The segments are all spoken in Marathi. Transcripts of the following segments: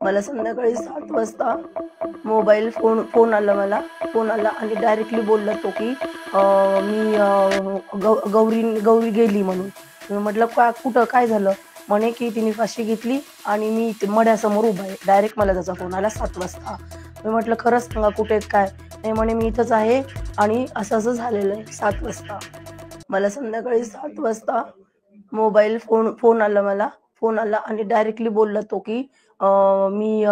मला संध्याकाळी 7 वाजता मोबाईल फोन आला मला. फोन आला आणि डायरेक्टली बोलला तो की मी गौरी गेली म्हणून. मी म्हटलं का कुठं काय झालं? म्हणे की तिने फाशी घेतली आणि मी इथे मढ्यासमोर उभा आहे. डायरेक्ट मला त्याचा फोन आला 7 वाजता. मी म्हटलं खरंच सांगा कुठे आहेत काय? नाही म्हणे मी इथंच आहे आणि असं झालेलं आहे 7 वाजता. मला संध्याकाळी 7 वाजता मोबाईल फोन आला मला. फोन आला आणि डायरेक्टली बोलला तो की मी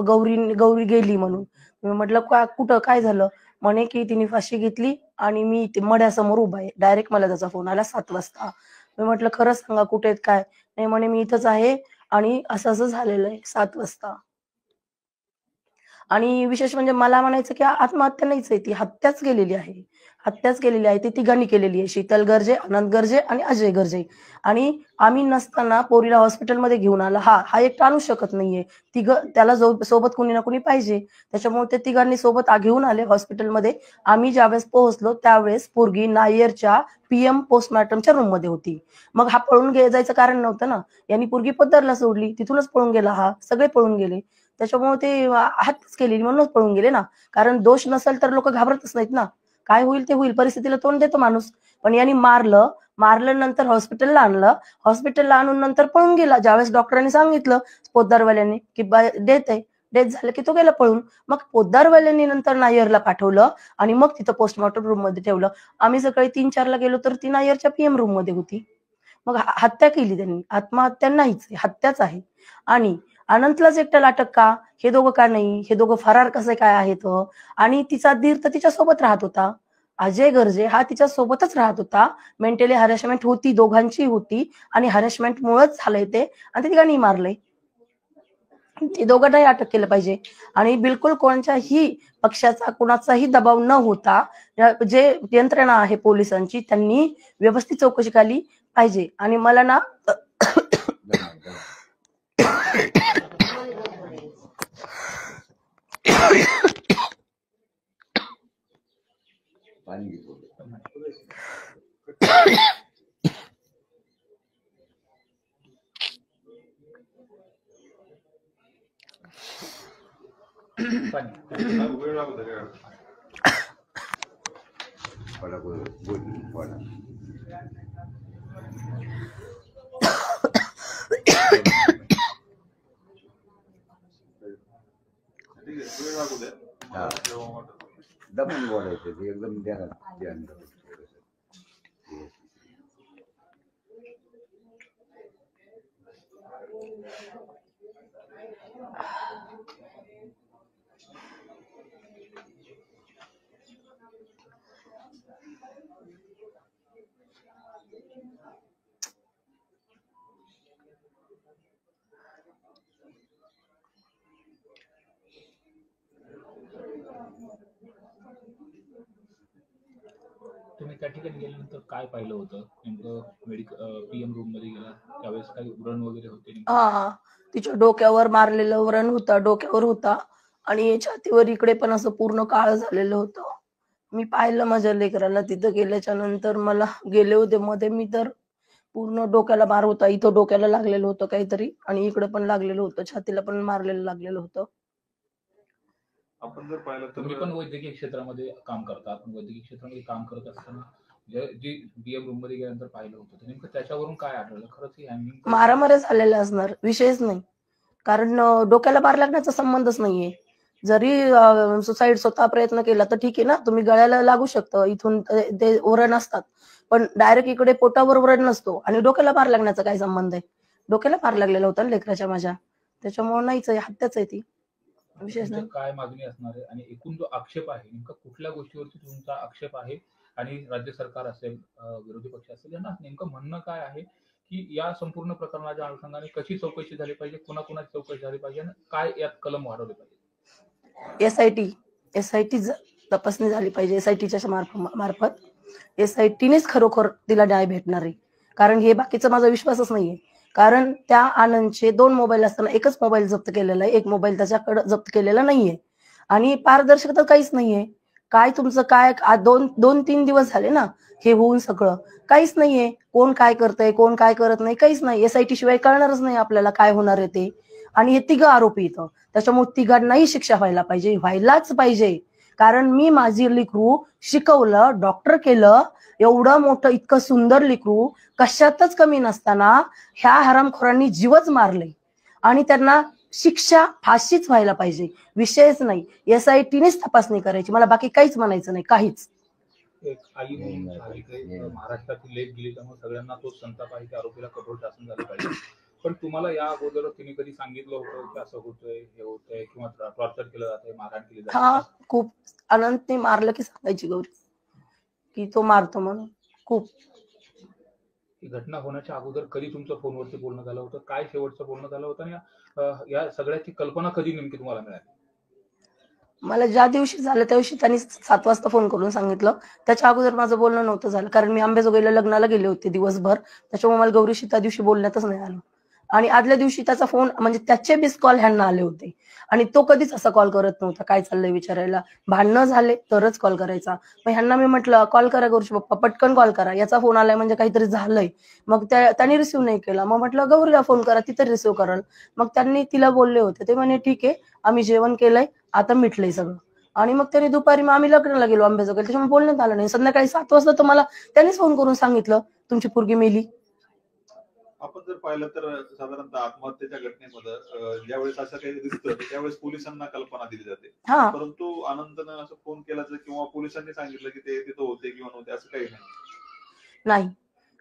गौरी गेली म्हणून. मी म्हटलं का कुठं काय झालं? म्हणे की तिने फाशी घेतली आणि मी इथे मढ्यासमोर उभा आहे. डायरेक्ट मला त्याचा फोन आला 7 वाजता. मी म्हटलं खरंच सांगा कुठे आहेत काय? नाही म्हणे मी इथंच आहे आणि असं झालेलं आहे 7 वाजता. आणि विशेष म्हणजे मला म्हणायचं की आत्महत्या नाहीच आहे, ती हत्याच केलेली आहे. हत्याच केलेली आहे. ती तिघांनी केलेली आहे. शीतल गर्जे, आनंद गर्जे आणि अजय गर्जे. आणि आम्ही नसताना पोरीला हॉस्पिटलमध्ये घेऊन आला. हा एकटा आणू शकत नाहीये. त्याला सोबत कोणी ना कोणी पाहिजे. त्याच्यामुळे ते तिघांनी सोबत घेऊन आले हॉस्पिटलमध्ये. आम्ही ज्यावेळेस पोहोचलो त्यावेळेस पोरगी नायरच्या पीएम पोस्टमॉर्टमच्या रूममध्ये होती. मग हा पळून जायचं कारण नव्हतं ना. यांनी पोरगी पद्दरला सोडली. तिथूनच पळून गेला हा. सगळे पळून गेले. त्याच्यामुळे ते हत्याच केलेली म्हणूनच पळून गेले ना. कारण दोष नसेल तर लोक घाबरतच नाहीत ना. काय होईल ते होईल. परिस्थितीला तोंड देतो माणूस. पण यांनी मारलं नंतर हॉस्पिटलला आणलं. हॉस्पिटलला आणून नंतर पळून गेला. ज्यावेळेस डॉक्टरांनी सांगितलं पोद्दारवाल्यांनी की डेथ आहे. डेथ झालं की तो गेला पळून. मग पोद्दारवाल्यांनी नंतर नायरला पाठवलं आणि मग तिथं पोस्टमॉर्टम रूम मध्ये ठेवलं. आम्ही सकाळी 3-4 ला गेलो तर ती नायरच्या पीएम रूम मध्ये होती. मग हत्या केली त्यांनी. आत्महत्या नाहीच, हत्याच आहे. आणि अनंतलाच एकट्याला अटक का? हे दोघं का नाही? हे दोघं फरार कसे काय आहेत? आणि तिचा दीर तर तिच्या सोबत राहत होता. अजय गर्जे हा तिच्या सोबतच राहत होता. मेंटली हॅरेसमेंट होती, दोघांची होती आणि हॅरेसमेंट मुळेच झालंय ते आणि ते तिघांनी मारलंय. ते दोघांनाही अटक केलं पाहिजे. आणि बिलकुल कोणत्याही पक्षाचा कोणाचाही दबाव न होता जे यंत्रणा आहे पोलिसांची त्यांनी व्यवस्थित चौकशी केली पाहिजे. आणि मला ना दमून बोलायचं ते एकदम ध्यान तुम्ही त्या ठिकाणी गेल्यानंतर काय पाहिलं होतं? नेमकं पीएम रूम मध्ये गेला त्यावेळेस काही व्रण वगैरे होते? हा, तिच्या डोक्यावर मारलेलं व्रण होता, डोक्यावर होता आणि छातीवर इकडे पण असं पूर्ण काळ झालेलं होतं. मी पाहिलं माझ्या लेकराला तिथं गेल्याच्या नंतर. मला गेले होते मध्ये मी तर पूर्ण डोक्याला मार होता. इथं डोक्याला लागलेलं होतं काहीतरी आणि इकडे पण लागलेलं होतं, छातीला पण मारलेलं लागलेलं होतं. आपण जर पाहिलं तर तुम्ही पण वैद्यकीय क्षेत्रामध्ये काम करता. आपण वैद्यकीय क्षेत्रामध्ये काम करत असताना जे पीएम रूम मध्ये गेल्यानंतर पाहिलं होतं नेमकं त्याच्यावरून काय आढळलं? खरंच ही हँगिंग मारामाऱ्या झालेल्या असणार, विषयच नाही. कारण डोक्याला मार लागण्याचा संबंधच नाहीये. जरी सुसाईड स्वतः प्रयत्न केला तर ठीक आहे ना, तुम्ही गळ्याला लागू शकतं, इथून ते व्रण असतात. पण डायरेक्ट इकडे पोटावर व्रण नसतो आणि डोक्याला मार लागण्याचा काय संबंध आहे? डोक्याला मार लागलेला होता लेकराच्या माझ्या. त्याच्यामुळे नाहीच आहे, हत्याच आहे ती. विशेष नाही. काय मागणी असणार आहे आणि एकूण जो आक्षेप आहे नेमका कुठल्या गोष्टीवरती तुमचा आक्षेप आहे? आणि राज्य सरकार असेल, विरोधी पक्ष असेल, यांना नेमकं म्हणणं काय आहे की या संपूर्ण प्रकरणाच्या अनुषंगाने कशी चौकशी झाली पाहिजे, कुणाकुणाची चौकशी झाली पाहिजे आणि काय यात कलम वाढवले पाहिजे? एसआयटी तपासणी झाली पाहिजे. एसआयटीच्या मार्फत एसआयटीनेच खरोखर तिला न्याय भेटणार आहे. कारण हे बाकीचा माझा विश्वासच नाहीये. कारण त्या आनंदचे 2 मोबाईल असताना एकच मोबाईल जप्त केलेला आहे, एक मोबाईल त्याच्याकडे जप्त केलेला नाहीये आणि पारदर्शकता काहीच नाहीये. काय तुमचं काय 2-3 दिवस झाले ना हे होऊन, सगळं काहीच नाहीये. कोण काय करतंय, कोण काय करत नाही, काहीच नाही. एसआयटी शिवाय कळणारच नाही आपल्याला काय होणार आहे ते. आणि हे तिघं आरोपी इथं, त्याच्यामुळे तिघांनाही शिक्षा व्हायलाच पाहिजे. कारण मी माझी लेकरू शिकवलं, डॉक्टर केलं, एवढं मोठं इतकं सुंदर लेकरू कशातच कमी नसताना ह्या हरामखोरांनी जीवच मारले आणि त्यांना शिक्षा फाशीच व्हायला पाहिजे. विषयच नाही, SITनेच तपासणी करायची, मला बाकी काहीच म्हणायचं नाही, काहीच. एक आई म्हणून महाराष्ट्राची लेख गेली त्यामुळे सगळ्यांना तोच संताप आहे की आरोपीला कठोर शासन झालं पाहिजे. पण तुम्हाला या अगोदर तिने कधी सांगितलं होतं की असं होतंय, हे होतंय किंवा टॉर्चर केलं जातंय, मारहाण केली जाते? हा, खूप. अनंतने मारलं की सांगायची गौरी की तो मारतो म्हणून. खूप. ही घटना होण्याच्या अगोदर कधी तुमचं फोनवरती बोलणं झालं होतं? काय शेवटचं बोलणं झालं होतं? आणि या सगळ्याची कल्पना कधी नेमकी तुम्हाला मिळाली? मला ज्या दिवशी झालं त्या दिवशी त्यांनी 7 वाजता फोन करून सांगितलं. त्याच्या अगोदर माझं बोलणं नव्हतं झालं, कारण मी अंबेजोगाईला लग्नाला गेले होते दिवसभर. त्याच्यामुळे मला गौरीशी त्या दिवशी बोलण्यातच नाही आलं. आणि आदल्या दिवशी त्याचा फोन, म्हणजे त्याचे मिस कॉल ह्यांना आले होते आणि तो कधीच असा कॉल करत नव्हता काय चाललंय विचारायला. भांडणं झाले तरच कॉल करायचा. मग ह्यांना मी म्हटलं कॉल करा गौरीशी पप्पा, पटकन कॉल करा, याचा फोन आलाय म्हणजे काहीतरी झालंय. मग त्यांनी रिसिव्ह नाही केला. मग म्हटलं गौरीला फोन करा, ती तर रिसिव्ह करल. मग त्यांनी तिला बोलले होते, ते म्हणे ठीक आहे, आम्ही जेवण केलंय, आता मिटलंय सगळं. आणि मग त्यांनी दुपारी, मग आम्ही लग्नाला गेलो अंबेजोगाईला, त्याच्यामुळे बोलण्यात आलं नाही. संध्याकाळी 7 वाजता तर मला त्यांनीच फोन करून सांगितलं तुमची पोरगी मेली. आपण जर पाहिलं तर साधारणतः आत्महत्येच्या घटनेमध्ये ज्यावेळेस असं काही दिसतं त्यावेळेस पोलिसांना कल्पना दिली जाते. हा, परंतु आनंदनं असं फोन केल्याचं किंवा पोलिसांनी सांगितलं की ते तिथं होते किंवा नव्हते असं काही नाही.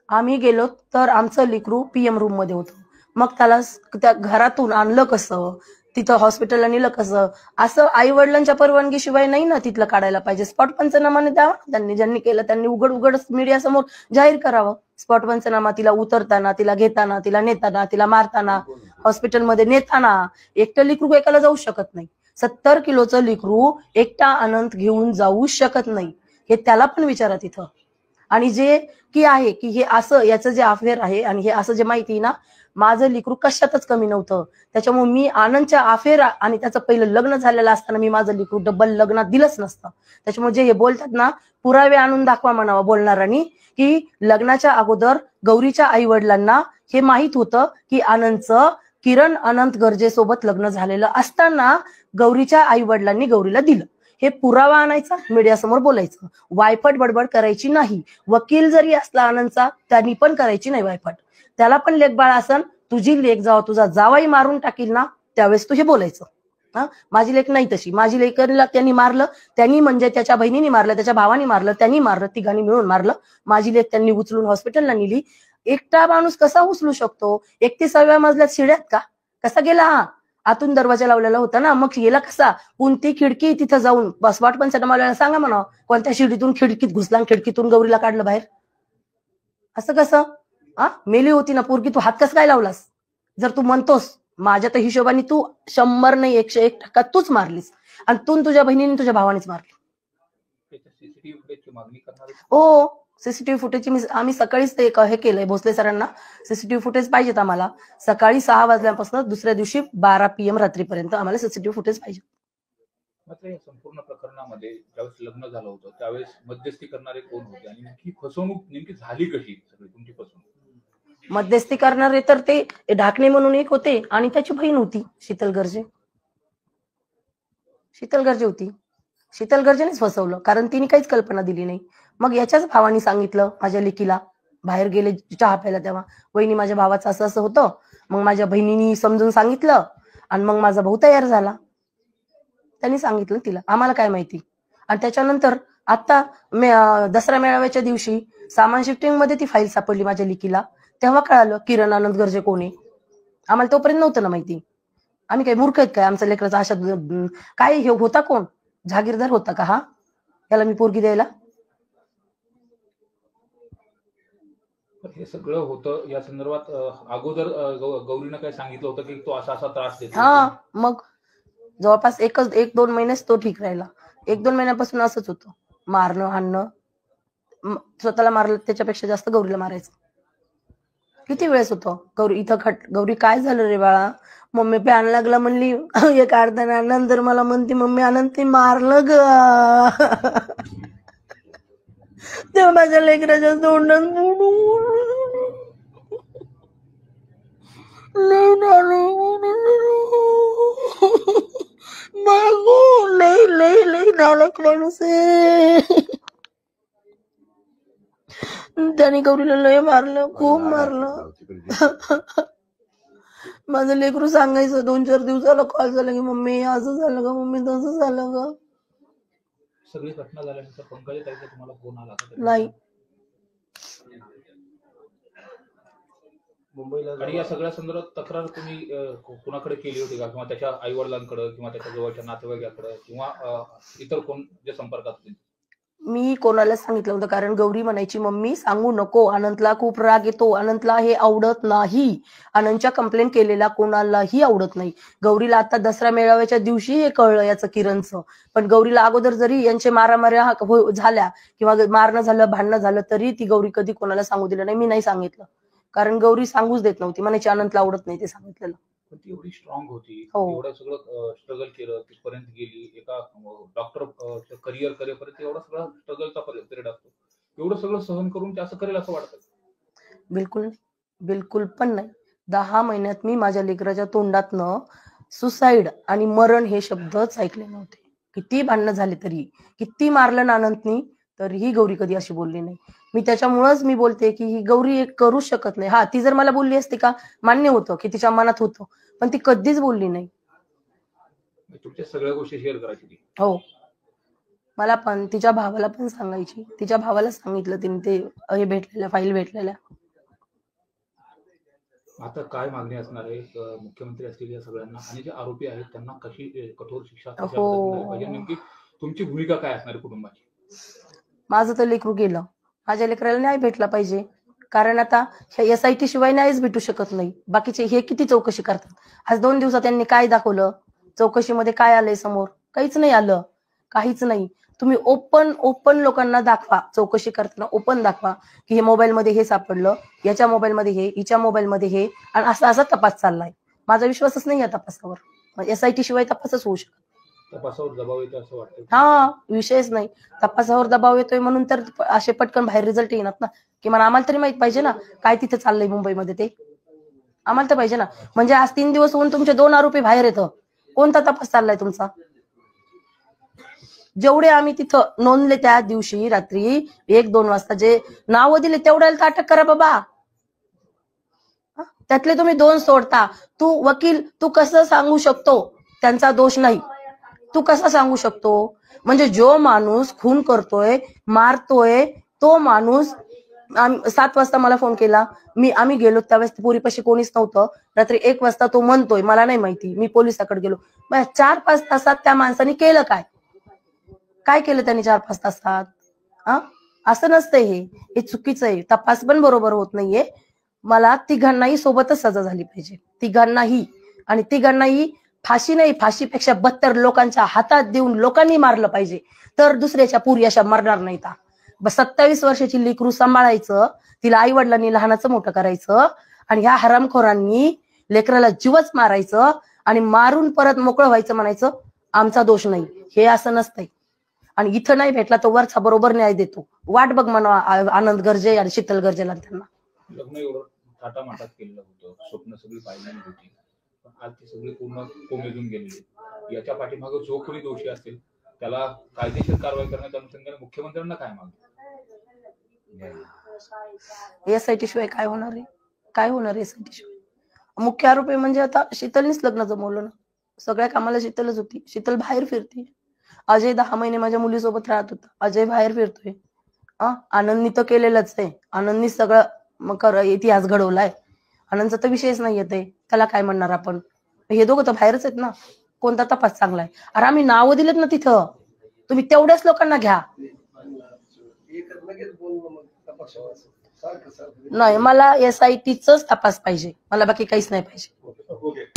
आम्ही गेलो तर आमचं लेकरू PM रूम मध्ये होतं. मग त्याला त्या घरातून आणलं कसं, तिथं हॉस्पिटलला नेलं कसं, असं आई वडिलांच्या परवानगीशिवाय नाही ना तिथलं काढायला पाहिजे. स्पॉट पंचनामाने द्यावा त्यांनी, ज्यांनी केलं त्यांनी उघड मीडिया समोर जाहीर करावं. स्पॉट पंचनामा, तिला उतरताना, तिला घेताना, तिला नेताना, तिला मारताना, हॉस्पिटलमध्ये नेताना. एकटं लेकरू एकाला जाऊ शकत नाही. 70 किलोचं लेकरू एकटा अनंत घेऊन जाऊ शकत नाही, हे त्याला पण विचारा तिथं. आणि जे की आहे की हे असं, याचं जे अफेअर आहे आणि हे असं जे माहिती ना, माझं लेकरू कशातच कमी नव्हतं. त्याच्यामुळे मी आनंदच्या अफेअर आणि त्याचं पहिलं लग्न झालेलं असताना मी माझं लेकरू डबल लग्नात दिलंच नसतं. त्याच्यामुळे जे हे बोलतात ना, पुरावे आणून दाखवा म्हणावं बोलणाऱ्यांनी, की लग्नाच्या अगोदर गौरीच्या आई वडिलांना हे माहित होतं की आनंदचं किरण अनंत गर्जेसोबत लग्न झालेलं असताना गौरीच्या आई वडिलांनी गौरीला दिलं. हे पुरावा आणायचा, मीडियासमोर बोलायचं, वायफट बडबड करायची नाही. वकील जरी असला आनंदचा, त्यांनी पण करायची नाही वायफट. त्याला पण लेकबाळ असन, तुझी लेक जावा तुझा जावाई मारून टाकील ना, त्यावेळेस तू हे बोलायचं. हा, माझी लेक नाही तशी. माझी लेकरला त्यांनी मारलं, त्यांनी म्हणजे त्याच्या बहिणीने मारलं, त्याच्या भावाने मारलं, त्यांनी मारलं, तिघांनी मिळून मारलं. माझी लेक त्यांनी उचलून हॉस्पिटलला नेली. एकटा माणूस कसा उचलू शकतो? 31व्या मजल्यात शिड्यात का कसा गेला? हा, आतून दरवाजा लावलेला होता ना, मग गेला कसा? कोणती खिडकी तिथं जाऊन बस वाट पण मला सांगा म्हणा, कोणत्या शिडीतून खिडकीत घुसला, खिडकीतून गौरीला काढलं बाहेर? असं कसं? मेली होती ना पोरगी, तू हात कसं काय लावलास? जर तू म्हणतोस, माझ्या तर हिशोबाने तू 100 नाही 101% तूच मारलीस, आणि तू तुझ्या बहिणीने तुझ्या भावानेच मारली. सीसीटीव्ही फुटेजची मागणी करणार? हो, सीसीटीव्ही फुटेजची आम्ही सकाळीच ते हे केलंय भोसले सरांना. सीसीटीव्ही फुटेज पाहिजेत आम्हाला. सकाळी 6 वाजल्यापासून दुसऱ्या दिवशी 12 PM रात्रीपर्यंत आम्हाला सीसीटीव्ही फुटेज पाहिजे. मात्र या संपूर्ण प्रकरणामध्ये ज्यावेळेस लग्न झालं होतं त्यावेळेस मध्यस्थी करणारे कोण होते आणि नेमकी फसवणूक नेमकी झाली कशी? सगळी तुमची फसवणूक मध्यस्थी करणारे तर ते ढाकणे म्हणून एक होते आणि त्याची बहीण होती शीतल गर्जे. होती. शीतल गर्जेनेच फसवलं, कारण तिने काहीच कल्पना दिली नाही. मग याच्याच भावाने सांगितलं माझ्या लेकीला, बाहेर गेले चहा प्यायला तेव्हा, वहिनी माझ्या भावाचं असं असं होतं. मग माझ्या बहिणीनी समजून सांगितलं आणि मग माझा भाऊ तयार झाला. त्यांनी सांगितलं तिला, आम्हाला काय माहिती. आणि त्याच्यानंतर आता दसरा मेळाव्याच्या दिवशी सामान शिफ्टिंग मध्ये ती फाईल सापडली माझ्या लेकीला, तेव्हा कळालं किरण आनंद गर्जे कोण आहे. आम्हाला तोपर्यंत नव्हतं ना माहिती. आम्ही काय मूर्ख आहेत काय? आमच्या लेकराचा अशा काय हे होता कोण? जहागीरदार होता का हा, त्याला मी पोरगी द्यायला? हे सगळं होतं या संदर्भात अगोदर गौरीनं काय सांगितलं होतं की तो असा असा त्रास देतो? हा, मग जवळपास 1-2 महिनेच तो ठीक राहिला. 1-2 महिन्यापासून असंच होतं, मारणं हाणणं. स्वतःला मारलं त्याच्यापेक्षा जास्त गौरीला मारायचं. किती वेळेस होतं गौरी इथं गौरी काय झालं रे बाळा? मम्मी प्यान लागला म्हणली. एक अर्ध्या नंतर मला म्हणते मम्मी आनंद ते मारलं ग. तेव्हा माझ्या लेकराच्या तोंडात लई मागो लई लई लई नालायक माणूस आहे. त्याने गौरीला लय मारलं, खूप मारलं. माझं लेकरू सांगायचं 2-4 दिवसाला कॉल झाला की मम्मी असं झालं का, मम्मी तसं झालं का. सगळी घटना झाल्यानंतर पंकजाताईचा तुम्हाला फोन आला का? नाही. आणि या सगळ्या संदर्भात तक्रार तुम्ही कुणाकडे केली होती का, किंवा त्याच्या आई वडिलांकडे किंवा त्याच्या जवळच्या नातेवाईकाकडे किंवा इतर कोण जे संपर्कात होते? मी कोणाला सांगितलं होतं, कारण गौरी म्हणायची मम्मी सांगू नको, अनंतला खूप राग येतो, अनंतला हे आवडत नाही. अनंतच्या कंप्लेंट केलेला कोणालाही आवडत नाही. गौरीला आता दसरा मेळाव्याच्या दिवशी हे कळलं याचं किरणचं. पण गौरीला अगोदर जरी यांचे मारामाऱ्या झाल्या किंवा मारणं झालं, भांडणं झालं, तरी ती गौरी कधी कोणाला सांगू दिलं नाही. मी नाही सांगितलं, कारण गौरी सांगूच देत नव्हती. म्हणायची अनंतला आवडत नाही ते सांगितलेलं. पण ती एवढी स्ट्रॉंग होती, हो. एवढं सगळं स्ट्रगल केलं, तिथपर्यंत गेली, एका डॉक्टर करिअर करेपर्यंत एवढा सगळा स्ट्रगलचा पिरियड असतो. एवढं सगळं सहन करून ते असं करेल असं वाटतं? बिलकुल नाही, बिलकुल पण नाही. 10 महिन्यात मी माझ्या लेकराच्या तोंडातनं सुसाईड आणि मरण हे शब्दच ऐकले नव्हते. किती भांडणं झाले तरी, किती मारलं ना अनंतनी, तरीही गौरी कधी अशी बोलली नाही. मी त्याच्यामुळेच मी बोलते की ही गौरी एक करू शकत नाही. हा, ती जर मला बोलली असती का, मान्य होतं की तिच्या मनात होतं, पण ती कधीच बोलली नाही. तुमच्या सगळ्या गोष्टी शेअर करायची ती? हो. मला पण, तिच्या भावाला पण सांगायची. तिच्या भावाला सांगितलं तिने ते हे भेटलेल्या, फाईल भेटलेल्या. आता काय मागणी असणार आहे मुख्यमंत्री असतील या सगळ्यांना, आणि जे आरोपी आहेत त्यांना कशी कठोर शिक्षा पाहिजे, नेमकी तुमची भूमिका काय असणार आहे कुटुंबाची? माझं तर लेकरू गेलं, माझ्या लेकराला न्याय भेटला पाहिजे. कारण आता SIT शिवाय न्यायच भेटू शकत नाही. बाकीचे हे किती चौकशी करतात. आज 2 दिवसात त्यांनी काय दाखवलं, चौकशीमध्ये काय आलंय समोर? काहीच नाही आलं, काहीच नाही. तुम्ही ओपन लोकांना दाखवा, चौकशी करताना ओपन दाखवा की हे मोबाईलमध्ये हे सापडलं, याच्या मोबाईलमध्ये हे, हिच्या मोबाईलमध्ये हे, आणि असा तपास चाललाय. माझा विश्वासच नाही या तपासावर. SIT शिवाय तपासच होऊ शकत. तपासावर दबाव येतो असं वाटतं? हा, विषयच नाही. तपासावर दबाव येतोय म्हणून तर असे पटकन बाहेर रिझल्ट येणार ना. किमान आम्हाला तरी माहित पाहिजे ना काय तिथे चाललंय मुंबईमध्ये, ते आम्हाला तर पाहिजे ना. म्हणजे आज 3 दिवस होऊन तुमचे 2 आरोपी बाहेर येतं, कोणता तपास चाललाय तुमचा? जेवढे आम्ही तिथं नोंदले त्या दिवशी रात्री 1-2 वाजता जे नावं दिले तेवढ्याला तर अटक करा बाबा. त्यातले तुम्ही 2 सोडता. तू वकील, तू कसं सांगू शकतो त्यांचा दोष नाही? तू कसं सांगू शकतो? म्हणजे जो माणूस खून करतोय, मारतोय, तो माणूस 7 वाजता मला फोन केला. आम्ही गेलो त्यावेळेस पोरीपाशी कोणीच नव्हतं. रात्री 1 वाजता तो म्हणतोय मला नाही माहिती, मी पोलिसाकडे गेलो. 4-5 तासात त्या माणसाने केलं काय? काय केलं त्यांनी 4-5 तासात? असं नसतंय, हे चुकीचं आहे. तपास पण बरोबर होत नाहीये. मला तिघांनाही सोबतच सजा झाली पाहिजे, तिघांनाही. आणि तिघांनाही फाशी नाही, फाशीपेक्षा 72 लोकांच्या हातात देऊन लोकांनी मारलं पाहिजे, तर दुसऱ्याच्या पुरी अशा मरणार नाहीत. 27 वर्षाची लेकरू सांभाळायचं, तिला आई वडिलांनी लहानाचं मोठं करायचं, आणि ह्या हरामखोरांनी लेकराला जीवच मारायचं आणि मारून परत मोकळं व्हायचं, म्हणायचं आमचा दोष नाही. हे असं नसतंय. आणि इथं नाही भेटला तर वरचा बरोबर न्याय देतो. वाट बघ म्हणा आनंद गर्जे आणि शीतल गर्जेला. त्यांना लग्न एवढं थाटामाटात केलेलं होतं, स्वप्न सगळी पाहिलेली होती, पण आज ती सगळी पूर्ण कोमेजून गेलेली. याच्या पाठीमागे जो कोणी दोषी असेल त्याला कायदेशीर कारवाई करण्याच्या अनुषंगाने मुख्यमंत्र्यांना काय मागणी? SIT शिवाय काय होणार आहे? काय होणार SIT शिवाय? मुख्य आरोपी म्हणजे आता शीतलनीच लग्न जमवलं ना. सगळ्या कामाला शीतलच होती. शीतल बाहेर फिरते. अजय 10 महिने माझ्या मुलीसोबत राहत होता, अजय बाहेर फिरतोय. आनंदनी तर केलेलंच आहे. आनंदनी सगळं इतिहास घडवलाय. आनंदचा तर विषयच नाही येते, त्याला काय म्हणणार आपण? हे दोघं तर बाहेरच आहेत ना. कोणता तपास चांगला आहे? अरे आम्ही नावं दिलेत ना तिथं, तुम्ही तेवढ्याच लोकांना घ्या. नाही, मला SITच तपास पाहिजे, मला बाकी काहीच नाही पाहिजे. ओके.